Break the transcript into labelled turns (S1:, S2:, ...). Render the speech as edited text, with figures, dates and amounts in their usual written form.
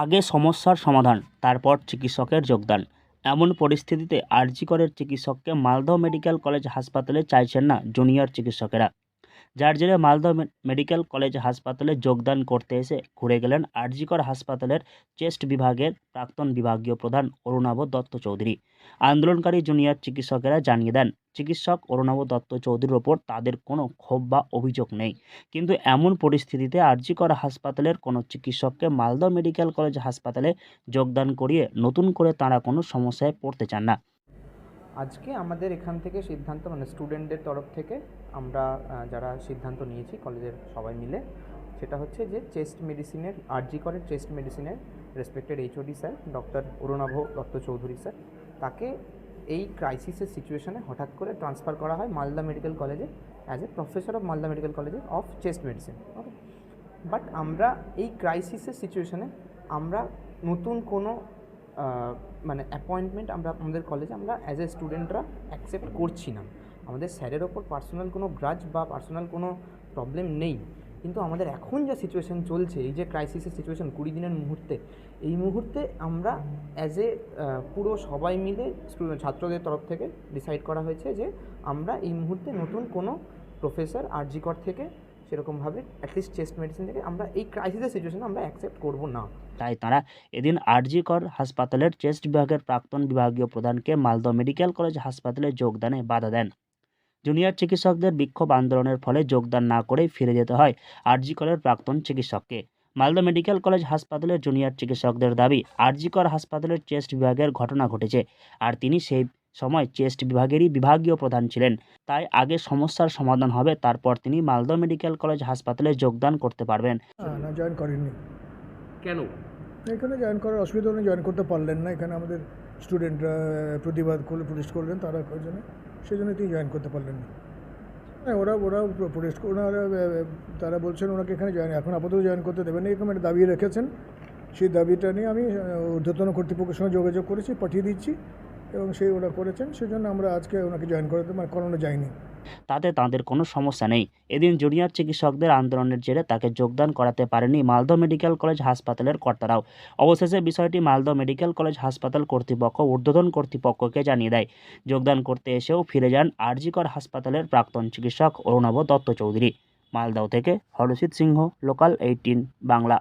S1: আগে সমস্যার সমাধান, তারপর চিকিৎসকের যোগদান। এমন পরিস্থিতিতে আরজি করের চিকিৎসককে মালদহ মেডিকেল কলেজ হাসপাতালে চাইছেন না জুনিয়র চিকিৎসকেরা। যার জেরে মালদহ মেডিকেল কলেজ হাসপাতালে যোগদান করতে এসে ঘুরে গেলেন আরজিকর হাসপাতালের চেস্ট বিভাগের প্রাক্তন বিভাগীয় প্রধান অরুণাভ দত্ত চৌধুরী। আন্দোলনকারী জুনিয়র চিকিৎসকেরা জানিয়ে দেন, চিকিৎসক অরুণাভ দত্ত চৌধুরীর ওপর তাদের কোনো ক্ষোভ বা অভিযোগ নেই, কিন্তু এমন পরিস্থিতিতে আরজিকর হাসপাতালের কোনো চিকিৎসককে মালদহ মেডিকেল কলেজ হাসপাতালে যোগদান করিয়ে নতুন করে তাঁরা কোনো সমস্যায় পড়তে চান না।
S2: আজকে আমাদের এখান থেকে সিদ্ধান্ত স্টুডেন্টদের তরফ থেকে আমরা যারা সিদ্ধান্ত নিয়েছি কলেজের সবাই মিলে, সেটা হচ্ছে যে চেস্ট মেডিসিনের আরজি করের চেস্ট মেডিসিনের respected HOD sir doctor Arunava Dutta Chowdhury sir, তাকে এই ক্রাইসিসের সিচুয়েশনে হঠাৎ করে ট্রান্সফার করা হয় মালদা মেডিকেল কলেজে as a professor of Malda medical কলেজে of chest medicine. Okay, but আমরা এই ক্রাইসিসের সিচুয়েশনে আমরা নতুন কোনো অ্যাপয়েন্টমেন্ট আমরা আমাদের কলেজে আমরা অ্যাজ এ স্টুডেন্টরা অ্যাকসেপ্ট করছি না। আমাদের স্যারের ওপর পার্সোনাল কোনো গ্রাজ বা পার্সোনাল কোনো প্রবলেম নেই, কিন্তু আমাদের এখন যা সিচুয়েশান চলছে, এই যে ক্রাইসিসের সিচুয়েশান 20 দিনের মুহূর্তে, এই মুহূর্তে আমরা অ্যাজ এ পুরো সবাই মিলে ছাত্রদের তরফ থেকে ডিসাইড করা হয়েছে যে আমরা এই মুহূর্তে নতুন কোনো প্রফেসর আরজি কর থেকে সেরকমভাবে অ্যাটলিস্ট চেস্ট মেডিসিন থেকে আমরা এই ক্রাইসিসের সিচুয়েশানে আমরা অ্যাকসেপ্ট করব না।
S1: তাই তাঁরা এদিন আরজিকর হাসপাতালের চেস্ট বিভাগের প্রাক্তন বিভাগীয় প্রধানকে মালদহ মেডিকেল কলেজ হাসপাতালে যোগদানে বাধা দেন। জুনিয়র চিকিৎসকদের বিক্ষোভ আন্দোলনের ফলে যোগদান না করেই ফিরে যেতে হয় আরজিকরের প্রাক্তন চিকিৎসককে। মালদহ মেডিকেল কলেজ হাসপাতালের জুনিয়র চিকিৎসকদের দাবি, আরজিকর হাসপাতালের চেস্ট বিভাগের ঘটনা ঘটেছে, আর তিনি সেই সময় চেস্ট বিভাগেরই বিভাগীয় প্রধান ছিলেন। তাই আগে সমস্যার সমাধান হবে, তারপর তিনি মালদহ মেডিকেল কলেজ হাসপাতালে যোগদান করতে পারবেন।
S3: না, জয়েন করেননি।
S2: কেন?
S3: এখানে জয়েন করার অসুবিধা উনি জয়েন করতে পারলেন না। এখানে আমাদের স্টুডেন্টরা প্রতিবাদ করলে, প্রোটেস্ট করলেন তারা জন্য, সেই জন্য তিনি জয়েন করতে পারলেন না। হ্যাঁ, ওরা প্রোটেস্ট ওনারা তারা বলছেন ওনাকে এখানে জয়েন এখন আপাতত জয়েন করতে দেবেন না, এরকম একটা দাবি রেখেছেন। সেই দাবিটা নিয়ে আমি ঊর্ধ্বতন কর্তৃপক্ষের সঙ্গে যোগাযোগ করেছি, পাঠিয়ে দিচ্ছি, এবং সেই ওরা করেছেন। সেজন্য আমরা আজকে ওনাকে জয়েন করানো যায়নি।
S1: তাতে তাঁদের কোনো সমস্যা নেই। এদিন জুনিয়র চিকিৎসকদের আন্দোলনের জেরে তাকে যোগদান করাতে পারেনি মালদহ মেডিকেল কলেজ হাসপাতালের কর্তারাও। অবশেষে বিষয়টি মালদহ মেডিকেল কলেজ হাসপাতাল কর্তৃপক্ষ ঊর্ধ্বতন কর্তৃপক্ষকে জানিয়ে দেয়। যোগদান করতে এসেও ফিরে যান আরজিকর হাসপাতালের প্রাক্তন চিকিৎসক অরুণাভ দত্ত চৌধুরী। মালদহ থেকে হরষিত সিংহ, লোকাল 18 বাংলা।